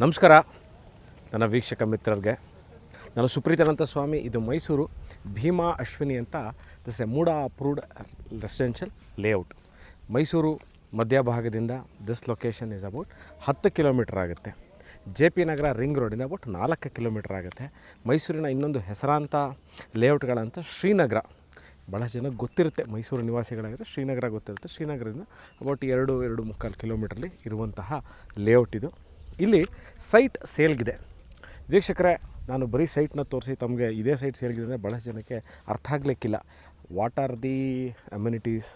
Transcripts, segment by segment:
ನಮಸ್ಕಾರ ನನ್ನ ವೀಕ್ಷಕ ಮಿತ್ರರಿಗೆ. ನಾನು ಸುಪ್ರೀತಾನಂದ ಸ್ವಾಮಿ. ಇದು ಮೈಸೂರು ಭೀಮಾ ಅಶ್ವಿನಿ ಅಂತ this a MUDA approved residential layout. Mysuru ಮಧ್ಯಭಾಗದಿಂದ this location is about 10 kilometre ಆಗುತ್ತೆ. ಜೆ ಪಿ ನಗರ ರಿಂಗ್ ರೋಡಿಂದ ಅಬೌಟ್ 4 ಕಿಲೋಮೀಟರ್ ಆಗುತ್ತೆ. ಮೈಸೂರಿನ ಇನ್ನೊಂದು ಹೆಸರಾಂತ ಲೇಔಟ್ಗಳಂತ ಶ್ರೀನಗರ. ಭಾಳಷ್ಟು ಜನಕ್ಕೆ ಗೊತ್ತಿರುತ್ತೆ, ಮೈಸೂರು ನಿವಾಸಿಗಳಾಗಿರುತ್ತೆ ಶ್ರೀನಗರ ಗೊತ್ತಿರುತ್ತೆ. ಶ್ರೀನಗರದಿಂದ ಅಬೌಟ್ 2-2.25 ಕಿಲೋಮೀಟ್ರಲ್ಲಿ ಇರುವಂತಹ ಲೇಔಟ್ ಇದು. ಇಲ್ಲಿ ಸೈಟ್ ಸೇಲ್ಗಿದೆ. ವೀಕ್ಷಕರೇ, ನಾನು ಬರೀ ಸೈಟ್ನ ತೋರಿಸಿ ತಮಗೆ ಇದೇ ಸೈಟ್ ಸೇಲ್ಗಿದೆ ಅಂದರೆ ಭಾಳಷ್ಟು ಜನಕ್ಕೆ ಅರ್ಥ ಆಗಲಿಕ್ಕಿಲ್ಲ. What are the amenities,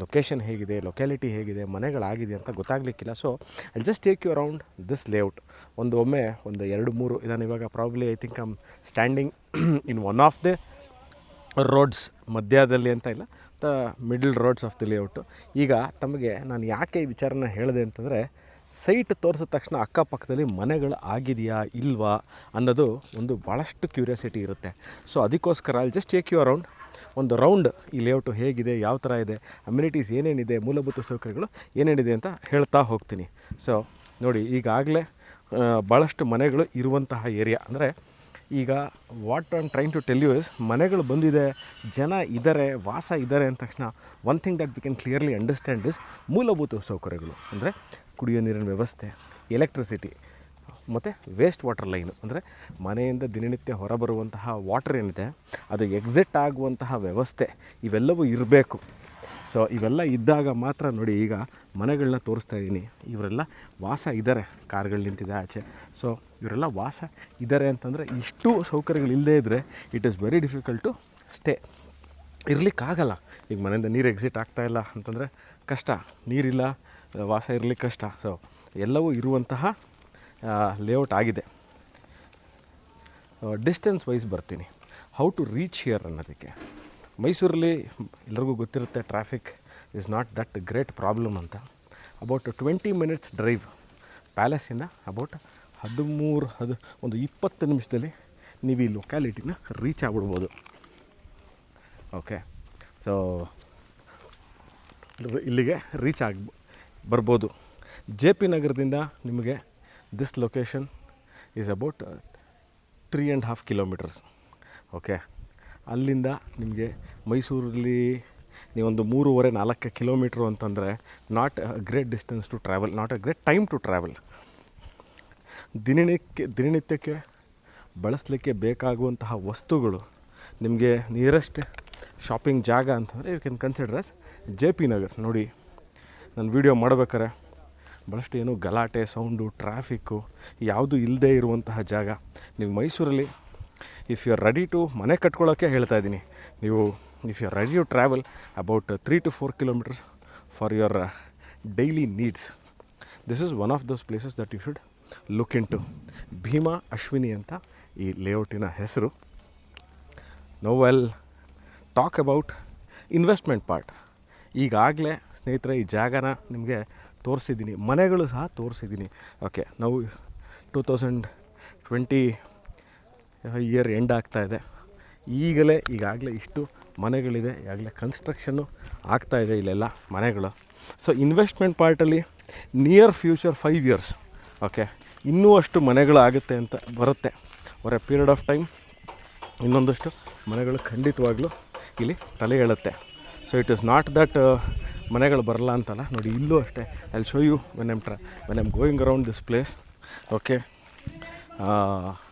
location ಹೇಗಿದೆ, ಲೊಕ್ಯಾಲಿಟಿ ಹೇಗಿದೆ, ಮನೆಗಳಾಗಿದೆ ಅಂತ ಗೊತ್ತಾಗಲಿಕ್ಕಿಲ್ಲ. So I just take you around this layout. ಒಮ್ಮೆ 2-3 ಇದನ್ನು ಇವಾಗ probably I think I'm standing in one of the roads, ಮಧ್ಯದಲ್ಲಿ ಅಂತ ಇಲ್ಲ, the middle roads of the layout. ಈಗ ತಮಗೆ ನಾನು ಯಾಕೆ ಈ ವಿಚಾರನ ಹೇಳಿದೆ ಅಂತಂದರೆ, ಸೈಟ್ ತೋರಿಸಿದ ತಕ್ಷಣ ಅಕ್ಕಪಕ್ಕದಲ್ಲಿ ಮನೆಗಳು ಆಗಿದೆಯಾ ಇಲ್ವಾ ಅನ್ನೋದು ಒಂದು ಭಾಳಷ್ಟು ಕ್ಯೂರಿಯಾಸಿಟಿ ಇರುತ್ತೆ. ಸೊ ಅದಕ್ಕೋಸ್ಕರ ಅಲ್ಲಿ ಜಸ್ಟ್ ಟೇಕ್ ಯು ಅರೌಂಡ್ ಒಂದು ರೌಂಡ್ ಈ ಲೇಔಟು ಹೇಗಿದೆ, ಯಾವ ಥರ ಇದೆ, ಅಮ್ಯುನಿಟೀಸ್ ಏನೇನಿದೆ, ಮೂಲಭೂತ ಸೌಕರ್ಯಗಳು ಏನೇನಿದೆ ಅಂತ ಹೇಳ್ತಾ ಹೋಗ್ತೀನಿ. ಸೊ ನೋಡಿ, ಈಗಾಗಲೇ ಭಾಳಷ್ಟು ಮನೆಗಳು ಇರುವಂತಹ ಏರಿಯಾ. ಅಂದರೆ ಈಗ what I am trying to tell you is, ಮನೆಗಳು ಬಂದಿದೆ, ಜನ ಇದ್ದಾರೆ, ವಾಸ ಇದ್ದಾರೆ ಅಂದ ತಕ್ಷಣ one thing that we can clearly understand is ಮೂಲಭೂತ ಸೌಕರ್ಯಗಳು. ಅಂದರೆ ಕುಡಿಯೋ ನೀರಿನ ವ್ಯವಸ್ಥೆ, ಎಲೆಕ್ಟ್ರಿಸಿಟಿ ಮತ್ತು ವೇಸ್ಟ್ ವಾಟರ್ ಲೈನು. ಅಂದರೆ ಮನೆಯಿಂದ ದಿನನಿತ್ಯ ಹೊರಬರುವಂತಹ ವಾಟರ್ ಏನಿದೆ ಅದು ಎಕ್ಸಿಟ್ ಆಗುವಂತಹ ವ್ಯವಸ್ಥೆ, ಇವೆಲ್ಲವೂ ಇರಬೇಕು. ಸೊ ಇವೆಲ್ಲ ಇದ್ದಾಗ ಮಾತ್ರ ನೋಡಿ, ಈಗ ಮನೆಗಳನ್ನ ತೋರಿಸ್ತಾ ಇದ್ದೀನಿ, ಇವರೆಲ್ಲ ವಾಸ ಇದ್ದಾರೆ, ಕಾರ್ಗಳು ನಿಂತಿದೆ ಆಚೆ. ಸೊ ಇವರೆಲ್ಲ ವಾಸ ಇದ್ದಾರೆ ಅಂತಂದರೆ ಇಷ್ಟು ಸೌಕರ್ಯಗಳು ಇಲ್ಲದೇ ಇದ್ದರೆ it is very difficult to stay. ಇರಲಿಕ್ಕಾಗಲ್ಲ. ಈಗ ಮನೆಯಿಂದ ನೀರು ಎಕ್ಸಿಟ್ ಆಗ್ತಾಯಿಲ್ಲ ಅಂತಂದರೆ ಕಷ್ಟ, ನೀರಿಲ್ಲ, ವಾಸ ಇರಲಿಕ್ಕೆ ಕಷ್ಟ. ಸೊ ಎಲ್ಲವೂ ಇರುವಂತಹ ಲೇಔಟ್ ಆಗಿದೆ. ಡಿಸ್ಟೆನ್ಸ್ ವೈಸ್ ಬರ್ತೀನಿ, ಹೌ ಟು ರೀಚ್ ಹಿಯರ್ ಅನ್ನೋದಕ್ಕೆ. ಮೈಸೂರಲ್ಲಿ ಎಲ್ಲರಿಗೂ ಗೊತ್ತಿರುತ್ತೆ, traffic is not that great problem ಅಂತ. ಅಬೌಟ್ 20 ಮಿನಿಟ್ಸ್ ಡ್ರೈವ್ ಪ್ಯಾಲೇಸಿಂದ ಅಬೌಟ್ 20 ನಿಮಿಷದಲ್ಲಿ ನೀವು ಈ ಲೊಕ್ಯಾಲಿಟಿನ ರೀಚ್ ಆಗ್ಬಿಡ್ಬೋದು. ಓಕೆ, ಸೊ ಇಲ್ಲಿಗೆ ರೀಚ್ ಬರ್ಬೋದು. ಜೆ ಪಿ ನಗರದಿಂದ ನಿಮಗೆ this location is about 3.5 kilometres. Okay, ಅಲ್ಲಿಂದ ನಿಮಗೆ ಮೈಸೂರಲ್ಲಿ ನೀವೊಂದು 3.5-4 ಕಿಲೋಮೀಟ್ರು ಅಂತಂದರೆ not a great distance to travel, not a great time to travel. ದಿನನಿತ್ಯಕ್ಕೆ ಬಳಸಲಿಕ್ಕೆ ಬೇಕಾಗುವಂತಹ ವಸ್ತುಗಳು ನಿಮಗೆ ನಿಯರೆಸ್ಟ್ ಶಾಪಿಂಗ್ ಜಾಗ ಅಂತಂದರೆ you can consider as J P Nagar. ನೋಡಿ, ನಾನು ವೀಡಿಯೋ ಮಾಡ್ಬೇಕಾರೆ ಭಾಳಷ್ಟು ಏನು ಗಲಾಟೆ, ಸೌಂಡು, ಟ್ರಾಫಿಕ್ಕು ಯಾವುದು ಇಲ್ಲದೇ ಇರುವಂತಹ ಜಾಗ. ನೀವು ಮೈಸೂರಲ್ಲಿ if you are ready to ಮನೆ ಕಟ್ಕೊಳ್ಳೋಕ್ಕೆ ಹೇಳ್ತಾ ಇದ್ದೀನಿ, ನೀವು if you are ready to travel about 3-4 kilometres for your daily needs, this is one of those places that you should look in to. Bhima Ashwini ಅಂತ ಈ ಲೇಔಟಿನ ಹೆಸರು. Now I'll talk about investment part. ಈಗಾಗಲೇ ಸ್ನೇಹಿತರೆ ಈ ಜಾಗನ ನಿಮಗೆ ತೋರಿಸಿದ್ದೀನಿ, ಮನೆಗಳು ಸಹ ತೋರಿಸಿದ್ದೀನಿ. ಓಕೆ, ನಾವು 2020 ಇಯರ್ ಎಂಡ್ ಆಗ್ತಾಯಿದೆ. ಈಗಾಗಲೇ ಇಷ್ಟು ಮನೆಗಳಿದೆ, ಈಗಾಗಲೇ ಕನ್ಸ್ಟ್ರಕ್ಷನ್ನು ಆಗ್ತಾಯಿದೆ ಇಲ್ಲೆಲ್ಲ ಮನೆಗಳು. ಸೊ ಇನ್ವೆಸ್ಟ್ಮೆಂಟ್ ಪಾರ್ಟಲ್ಲಿ ನಿಯರ್ ಫ್ಯೂಚರ್ 5 ಇಯರ್ಸ್ ಓಕೆ ಇನ್ನೂ ಅಷ್ಟು ಮನೆಗಳು ಆಗುತ್ತೆ ಅಂತ ಬರುತ್ತೆ. For a period of time ಇನ್ನೊಂದಷ್ಟು ಮನೆಗಳು ಖಂಡಿತವಾಗ್ಲೂ ಇಲ್ಲಿ ತಲೆ ಹೇಳುತ್ತೆ. So it is not that ಮನೆಗಳು ಬರಲ್ಲ ಅಂತಲ್ಲ. ನೋಡಿ, ಇಲ್ಲೂ ಅಷ್ಟೇ. I show you when I'm going around this place. Okay,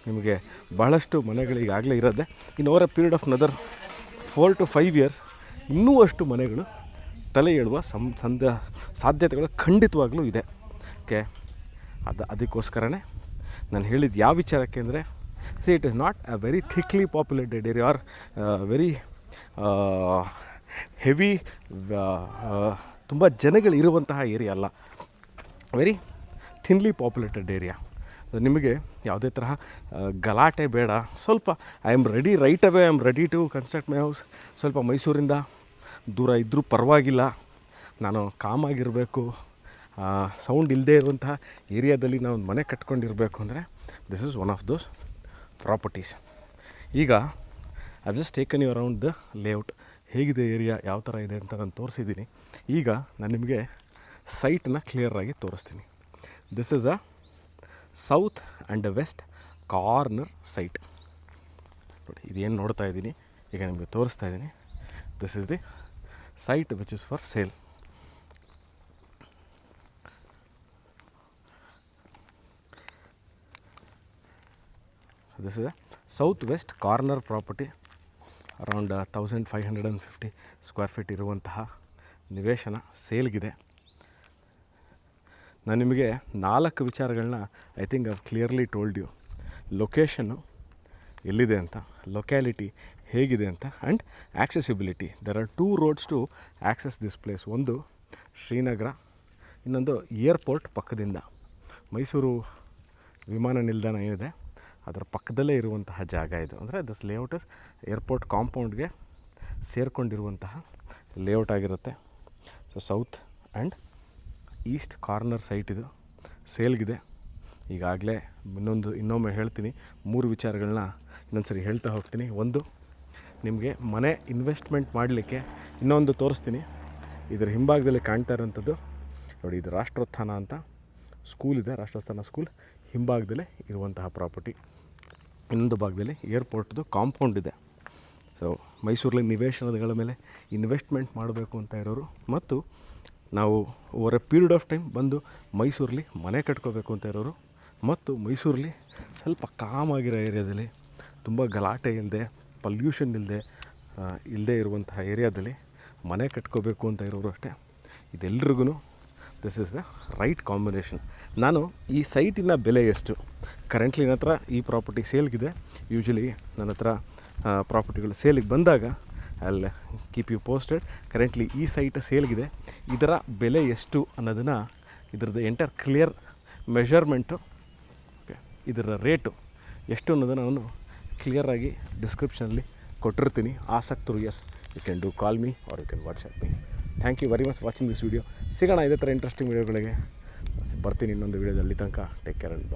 ನಿಮಗೆ ಬಹಳಷ್ಟು ಮನೆಗಳು ಈಗಾಗಲೇ ಇರೋದೆ. ಇನ್ನು over a period of another 4 to 5 years ಇನ್ನೂ ಅಷ್ಟು ಮನೆಗಳು ತಲೆ ಹೇಳುವ ಸಾಧ್ಯತೆಗಳು ಖಂಡಿತವಾಗ್ಲೂ ಇದೆ. ಓಕೆ, ಅದಕ್ಕೋಸ್ಕರನೇ ನಾನು ಹೇಳಿದ್ದು ಯಾವ ವಿಚಾರಕ್ಕೆ ಅಂದರೆ, it is not a very thickly populated area are very heavy, ತುಂಬ ಜನಗಳಿರುವಂತಹ ಏರಿಯಾ ಅಲ್ಲ, ವೆರಿ ಥಿನ್ಲಿ ಪಾಪ್ಯುಲೇಟೆಡ್ ಏರಿಯಾ. ನಿಮಗೆ ಯಾವುದೇ ತರಹ ಗಲಾಟೆ ಬೇಡ. ಸ್ವಲ್ಪ I am ready right away, I am ready to construct my house. ಸ್ವಲ್ಪ ಮೈಸೂರಿಂದ ದೂರ ಇದ್ದರೂ ಪರವಾಗಿಲ್ಲ, ನಾನು ಕಾಮಾಗಿರಬೇಕು, ಸೌಂಡ್ ಇಲ್ಲದೆ ಇರುವಂತಹ ಏರಿಯಾದಲ್ಲಿ ನಾವು ಮನೆ ಕಟ್ಕೊಂಡಿರಬೇಕು ಅಂದರೆ this is one of those properties. ಈಗ I just taken you around the layout. ಹೇಗಿದೆ ಏರಿಯಾ, ಯಾವ ಥರ ಇದೆ ಅಂತ ನಾನು ತೋರಿಸಿದ್ದೀನಿ. ಈಗ ನಾನು ನಿಮಗೆ ಸೈಟನ್ನ ಕ್ಲಿಯರಾಗಿ ತೋರಿಸ್ತೀನಿ. This is a south and west corner site. ನೋಡಿ ಇದೇನು ನೋಡ್ತಾ ಇದ್ದೀನಿ ಈಗ ನಿಮಗೆ ತೋರಿಸ್ತಾ ಇದ್ದೀನಿ. This is the site which is for sale. This is a south west corner property. Around 1550 square feet ಇರುವಂತಹ ನಿವೇಶನ ಸೇಲ್ಗಿದೆ. ನಾನು ನಿಮಗೆ 4 ವಿಚಾರಗಳನ್ನ I think I've clearly told you. Location ಎಲ್ಲಿದೆ ಅಂತ, ಲೊಕ್ಯಾಲಿಟಿ ಹೇಗಿದೆ ಅಂತ, and accessibility. There are 2 roads to access this place. ಒಂದು ಶ್ರೀನಗರ, ಇನ್ನೊಂದು ಏರ್ಪೋರ್ಟ್ ಪಕ್ಕದಿಂದ. ಮೈಸೂರು ವಿಮಾನ ನಿಲ್ದಾಣ ಏನಿದೆ ಅದರ ಪಕ್ಕದಲ್ಲೇ ಇರುವಂತಹ ಜಾಗ ಇದು. ಅಂದರೆ ದಿಸ್ ಲೇಔಟ್ ಇಸ್ ಏರ್ಪೋರ್ಟ್ ಕಾಂಪೌಂಡ್ಗೆ ಸೇರಿಕೊಂಡಿರುವಂತಹ ಲೇಔಟ್ ಆಗಿರುತ್ತೆ. So south and east corner site ಇದು ಸೇಲ್ಗಿದೆ. ಈಗಾಗಲೇ ಇನ್ನೊಮ್ಮೆ ಹೇಳ್ತೀನಿ, 3 ವಿಚಾರಗಳನ್ನ ಇನ್ನೊಂದು ಸರಿ ಹೇಳ್ತಾ ಹೋಗ್ತೀನಿ. ಒಂದು, ನಿಮಗೆ ಮನೆ ಇನ್ವೆಸ್ಟ್ಮೆಂಟ್ ಮಾಡಲಿಕ್ಕೆ ಇನ್ನೊಂದು ತೋರಿಸ್ತೀನಿ. ಇದರ ಹಿಂಭಾಗದಲ್ಲಿ ಕಾಣ್ತಾ ಇರೋಂಥದ್ದು ನೋಡಿ, ಇದು ರಾಷ್ಟ್ರೋತ್ಥಾನ ಅಂತ ಸ್ಕೂಲ್ ಇದೆ. ರಾಷ್ಟ್ರೋತ್ಥಾನ ಸ್ಕೂಲ್ ಹಿಂಭಾಗದಲ್ಲೇ ಇರುವಂತಹ ಪ್ರಾಪರ್ಟಿ. ಇನ್ನೊಂದು ಭಾಗದಲ್ಲಿ ಏರ್ಪೋರ್ಟ್ದು ಕಾಂಪೌಂಡ್ ಇದೆ. ಸೊ ಮೈಸೂರಲ್ಲಿ ನಿವೇಶನಗಳ ಮೇಲೆ ಇನ್ವೆಸ್ಟ್ಮೆಂಟ್ ಮಾಡಬೇಕು ಅಂತ ಇರೋರು, ಮತ್ತು ನಾವು over a period of time ಬಂದು ಮೈಸೂರಲ್ಲಿ ಮನೆ ಕಟ್ಕೋಬೇಕು ಅಂತ ಇರೋರು, ಮತ್ತು ಮೈಸೂರಲ್ಲಿ ಸ್ವಲ್ಪ ಕಾಮಾಗಿರೋ ಏರಿಯಾದಲ್ಲಿ, ತುಂಬ ಗಲಾಟೆ ಇಲ್ಲದೆ, ಪಲ್ಯೂಷನ್ ಇಲ್ಲದೆ ಇರುವಂತಹ ಏರಿಯಾದಲ್ಲಿ ಮನೆ ಕಟ್ಕೋಬೇಕು ಅಂತ ಇರೋರು ಅಷ್ಟೇ. ಇದೆಲ್ಲರಿಗೂ this is the right combination. ನಾನು ಈ ಸೈಟಿನ ಬೆಲೆ ಎಷ್ಟು, ಕರೆಂಟ್ಲಿ ನನ್ನ ಹತ್ರ ಈ ಪ್ರಾಪರ್ಟಿ ಸೇಲ್ಗಿದೆ. ಯೂಶ್ವಲಿ ನನ್ನ ಹತ್ರ ಪ್ರಾಪರ್ಟಿಗಳು ಸೇಲಿಗೆ ಬಂದಾಗ ಅಲ್ಲಿ ಕೀಪ್ ಯು ಪೋಸ್ಟೆಡ್. ಕರೆಂಟ್ಲಿ ಈ ಸೈಟ್ ಸೇಲ್ಗಿದೆ. ಇದರ ಬೆಲೆ ಎಷ್ಟು ಅನ್ನೋದನ್ನು, ಇದರದ್ದು ಎಂಟರ್ ಕ್ಲಿಯರ್ ಮೆಷರ್ಮೆಂಟು, ಓಕೆ, ಇದರ ರೇಟು ಎಷ್ಟು ಅನ್ನೋದನ್ನು ನಾನು ಕ್ಲಿಯರಾಗಿ ಡಿಸ್ಕ್ರಿಪ್ಷನಲ್ಲಿ ಕೊಟ್ಟಿರ್ತೀನಿ. ಆಸಕ್ತರು, yes, you can do call me or you can WhatsApp me. Thank you very much watching this video. ಸಿಗೋಣ ಇದೇ ಥರ ಇಂಟ್ರೆಸ್ಟಿಂಗ್ ವೀಡಿಯೋಗಳಿಗೆ. ಬರ್ತೀನಿ ಇನ್ನೊಂದು ವೀಡಿಯೋದಲ್ಲಿ. ತನಕ ಟೇಕ್ ಕೇರ್ ಆ್ಯಂಡ್ ಬೈ.